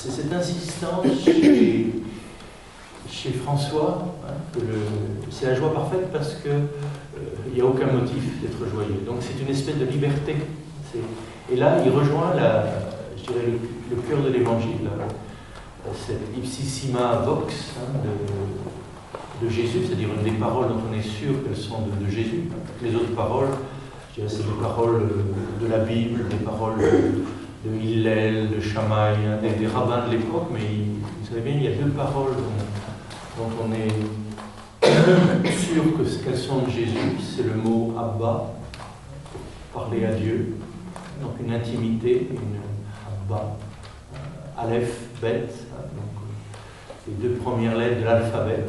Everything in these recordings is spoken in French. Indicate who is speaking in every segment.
Speaker 1: c'est cette insistance chez François, c'est la joie parfaite parce qu'il n'y a aucun motif d'être joyeux. Donc c'est une espèce de liberté. Et là, il rejoint, je dirais, le cœur de l'évangile, cette ipsissima vox de Jésus, c'est-à-dire une des paroles dont on est sûr qu'elles sont de Jésus. Les autres paroles, je dirais, c'est des paroles de la Bible, des paroles de Hillel, de Shammai, des rabbins de l'époque, mais vous savez bien, il y a deux paroles dont on est sûr qu'elles sont de Jésus. C'est le mot Abba, pour parler à Dieu, donc une intimité, une Abba, Aleph, Bet, donc les deux premières lettres de l'alphabet.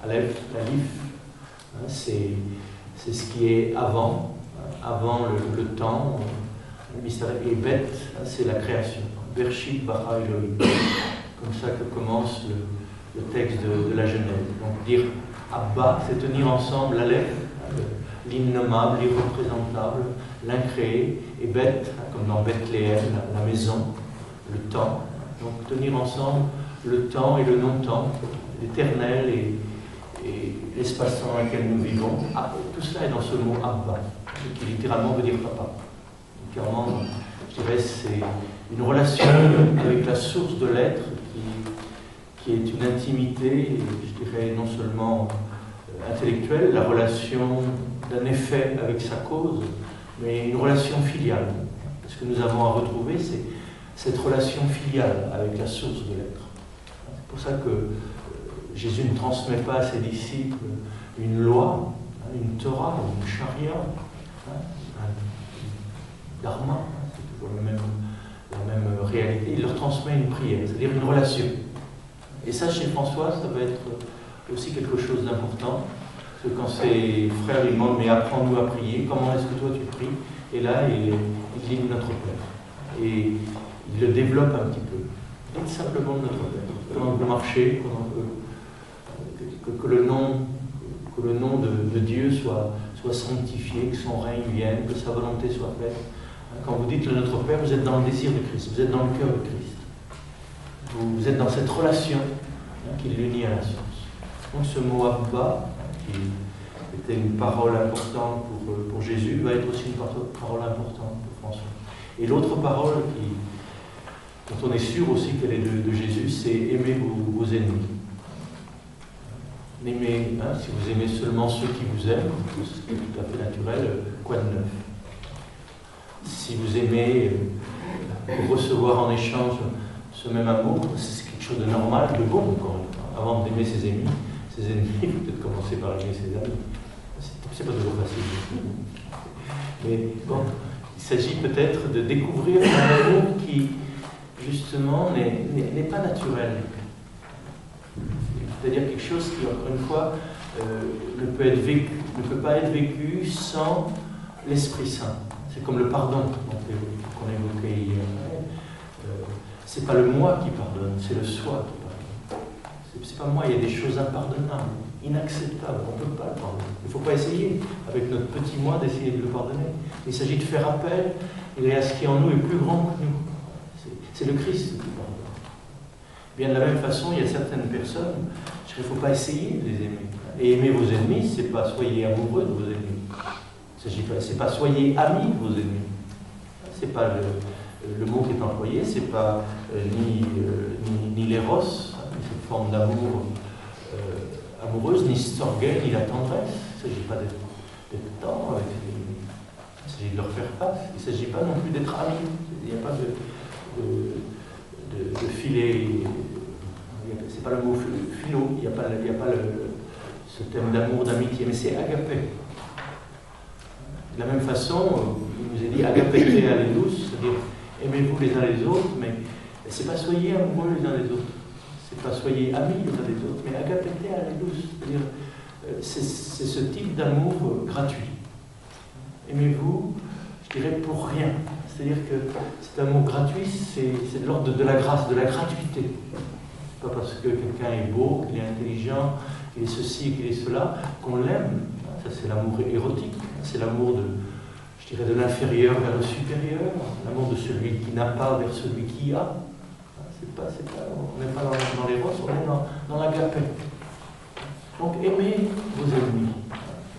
Speaker 1: Aleph, l'alif, c'est ce qui est avant le temps, le mystère. Et Bet, c'est la création. Bershit bara Elohim. Comme ça que commence le texte de la Genèse. Donc dire Abba, c'est tenir ensemble l'Aleph, l'innommable, l'irreprésentable, l'incréé, et Bet, comme dans Bethléem, la maison, le temps. Donc tenir ensemble le temps et le non-temps, l'éternel et l'espace-temps dans lequel nous vivons. Tout cela est dans ce mot Abba, qui littéralement veut dire papa. Littéralement, je dirais, c'est une relation avec la source de l'être qui est une intimité, je dirais, non seulement intellectuelle, la relation d'un effet avec sa cause, mais une relation filiale. Ce que nous avons à retrouver, c'est cette relation filiale avec la source de l'être. C'est pour ça que Jésus ne transmet pas à ses disciples une loi, une Torah, une charia, un dharma, c'est toujours la même réalité. Il leur transmet une prière, c'est-à-dire une relation. Et ça, chez François, ça va être aussi quelque chose d'important. Parce que quand ses frères lui demandent « Mais apprends-nous à prier, comment est-ce que toi tu pries ?» Et là, il lit notre Père. Et il le développe un petit peu. Dites simplement notre Père. Comment on peut marcher, que le nom de Dieu soit sanctifié, que son règne vienne, que sa volonté soit faite. Quand vous dites le Notre Père, vous êtes dans le désir de Christ, vous êtes dans le cœur de Christ. Vous êtes dans cette relation qui l'unit à la source. Donc ce mot Abba, qui était une parole importante pour Jésus, va être aussi une parole importante pour François. Et l'autre parole dont on est sûr aussi qu'elle est de Jésus, c'est aimer vos ennemis. Aimez, si vous aimez seulement ceux qui vous aiment, ce qui est tout à fait naturel, quoi de neuf? Si vous aimez recevoir en échange ce même amour, c'est quelque chose de normal, de bon, encore une fois. Avant d'aimer ses ennemis, il faut peut-être commencer par aimer ses amis. C'est pas toujours facile. Mais bon, il s'agit peut-être de découvrir un amour qui, justement, n'est pas naturel. C'est-à-dire quelque chose qui, encore une fois, ne peut pas être vécu sans l'Esprit Saint. C'est comme le pardon qu'on évoquait hier. C'est pas le moi qui pardonne, c'est le soi qui pardonne. C'est pas moi, il y a des choses impardonnables, inacceptables, on ne peut pas le pardonner. Il ne faut pas essayer, avec notre petit moi, d'essayer de le pardonner. Il s'agit de faire appel à ce qui en nous est plus grand que nous. C'est le Christ qui pardonne. Bien de la même façon, il y a certaines personnes, il ne faut pas essayer de les aimer. Et aimer vos ennemis, c'est pas soyez amoureux de vos ennemis. C'est pas soyez amis de vos ennemis. C'est pas le mot qui est employé, c'est pas ni l'éros, cette forme d'amour amoureuse, ni storgé, ni la tendresse. Il ne s'agit pas d'être tendre avec les ennemis. Il s'agit de leur faire face. Il ne s'agit pas non plus d'être amis. Il n'y a pas de filet. C'est pas le mot philo, il n'y a pas ce thème d'amour, d'amitié, mais c'est agapé. De la même façon, il nous est dit agapete allelus, c'est-à-dire aimez-vous les uns les autres, mais c'est pas soyez amoureux les uns les autres, c'est pas soyez amis les uns les autres, mais agapete allelus, c'est-à-dire c'est ce type d'amour gratuit. Aimez-vous, je dirais, pour rien. C'est-à-dire que cet amour gratuit, c'est de l'ordre de la grâce, de la gratuité. Pas parce que quelqu'un est beau, qu'il est intelligent, qu'il est ceci, qu'il est cela, qu'on l'aime. Ça, c'est l'amour érotique. C'est l'amour de l'inférieur vers le supérieur, l'amour de celui qui n'a pas vers celui qui a. On n'est pas dans les roses, on est dans l'agapé. Donc aimez vos ennemis.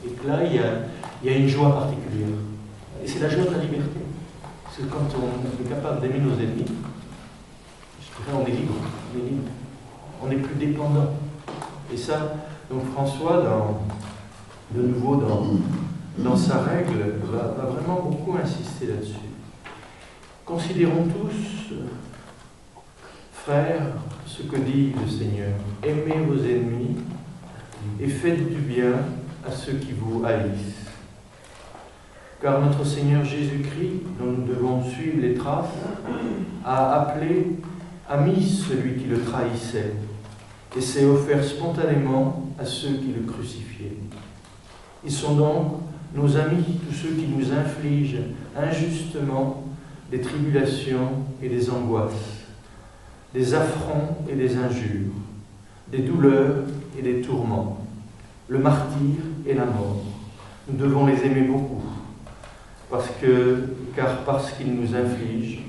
Speaker 1: Et que là, il y a une joie particulière. Et c'est la joie de la liberté. Parce que quand on est capable d'aimer nos ennemis, je dirais, on est libre. On n'est plus dépendant. Et ça, donc François, de nouveau dans sa règle, va vraiment beaucoup insister là-dessus. Considérons tous, frères, ce que dit le Seigneur. Aimez vos ennemis et faites du bien à ceux qui vous haïssent. Car notre Seigneur Jésus-Christ, dont nous devons suivre les traces, a mis celui qui le trahissait et s'est offert spontanément à ceux qui le crucifiaient. Ils sont donc nos amis, tous ceux qui nous infligent injustement des tribulations et des angoisses, des affronts et des injures, des douleurs et des tourments, le martyre et la mort. Nous devons les aimer beaucoup, car parce qu'ils nous infligent,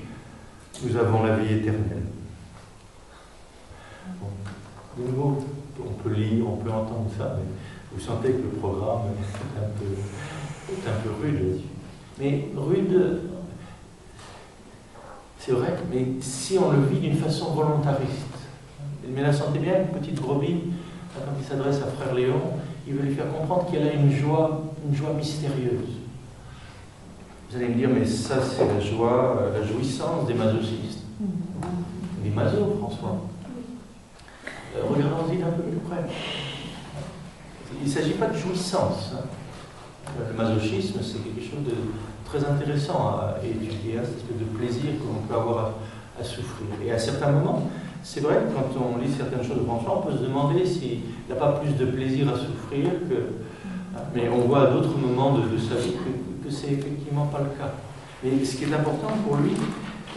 Speaker 1: nous avons la vie éternelle. Bon. De nouveau, on peut lire, on peut entendre ça, mais vous sentez que le programme est un peu rude. Mais rude, c'est vrai, mais si on le vit d'une façon volontariste. Mais là, sentez bien, une petite brebis, quand il s'adresse à frère Léon, il veut lui faire comprendre qu'il a une joie mystérieuse. Vous allez me dire, mais ça, c'est la jouissance des masochistes. Des masos, François. Regardons-y d'un peu plus près. Il ne s'agit pas de jouissance. Le masochisme, c'est quelque chose de très intéressant à étudier, cette espèce de plaisir qu'on peut avoir à souffrir. Et à certains moments, c'est vrai que quand on lit certaines choses de François, on peut se demander s'il n'a pas plus de plaisir à souffrir que... Mais on voit à d'autres moments de sa vie que c'est effectivement pas le cas. Mais ce qui est important pour lui,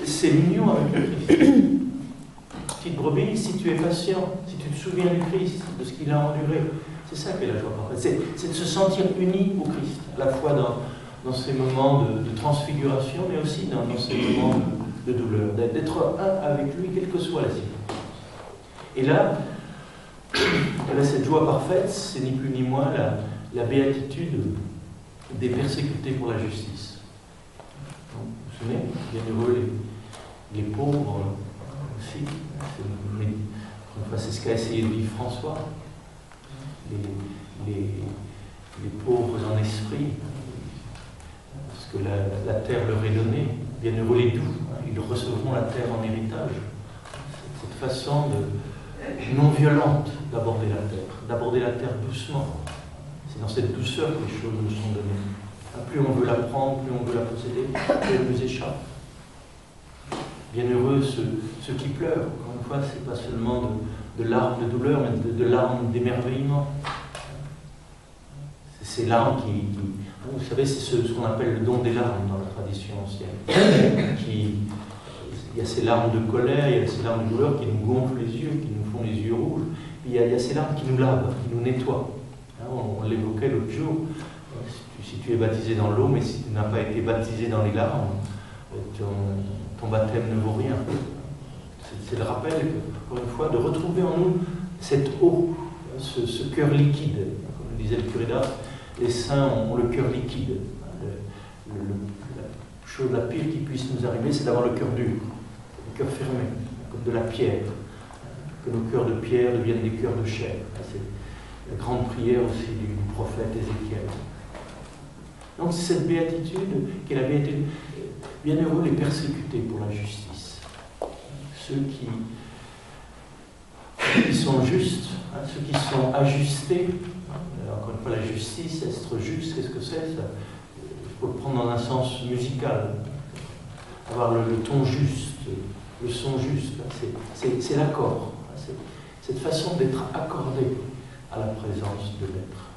Speaker 1: c'est l'union avec le Christ. Petite brebis, si tu es patient, si tu te souviens du Christ, de ce qu'il a enduré, c'est ça qui est la joie parfaite. C'est de se sentir uni au Christ, à la fois dans ces moments de transfiguration, mais aussi dans ces moments de douleur, d'être un avec lui, quelle que soit la circonstance. Et là, cette joie parfaite, c'est ni plus ni moins la béatitude des persécutés pour la justice. Donc, vous vous souvenez, bienheureux les pauvres aussi. C'est ce qu'a essayé de vivre François. Les pauvres en esprit, parce que la terre leur est donnée. Bienheureux les doux, ils recevront la terre en héritage. Cette façon non violente d'aborder la terre doucement. C'est dans cette douceur que les choses nous sont données. Plus on veut la prendre, plus on veut la posséder, plus elle nous échappe. Bienheureux ceux qui pleurent. Encore une fois, ce n'est pas seulement de larmes de douleur, mais de larmes d'émerveillement. C'est ces larmes qui vous savez, c'est ce qu'on appelle le don des larmes dans la tradition ancienne. Il y a ces larmes de colère, il y a ces larmes de douleur qui nous gonflent les yeux, qui nous font les yeux rouges. Puis il y a ces larmes qui nous lavent, qui nous nettoient. On l'évoquait l'autre jour. Si tu es baptisé dans l'eau, mais si tu n'as pas été baptisé dans les larmes, ton baptême ne vaut rien. C'est le rappel, encore une fois, de retrouver en nous cette eau, ce cœur liquide. Comme le disait le curé d'Ars, les saints ont le cœur liquide. La chose la pire qui puisse nous arriver, c'est d'avoir le cœur dur, le cœur fermé, comme de la pierre. Que nos cœurs de pierre deviennent des cœurs de chair. C'est la grande prière aussi du prophète Ézéchiel. Donc c'est cette béatitude qui est la béatitude. Bienheureux les persécutés pour la justice. Ceux qui sont justes, ceux qui sont ajustés. Encore une fois, la justice, être juste, qu'est-ce que c'est ça? Il faut le prendre dans un sens musical. Avoir le ton juste, le son juste. C'est l'accord. C'est cette façon d'être accordé à la présence de l'être.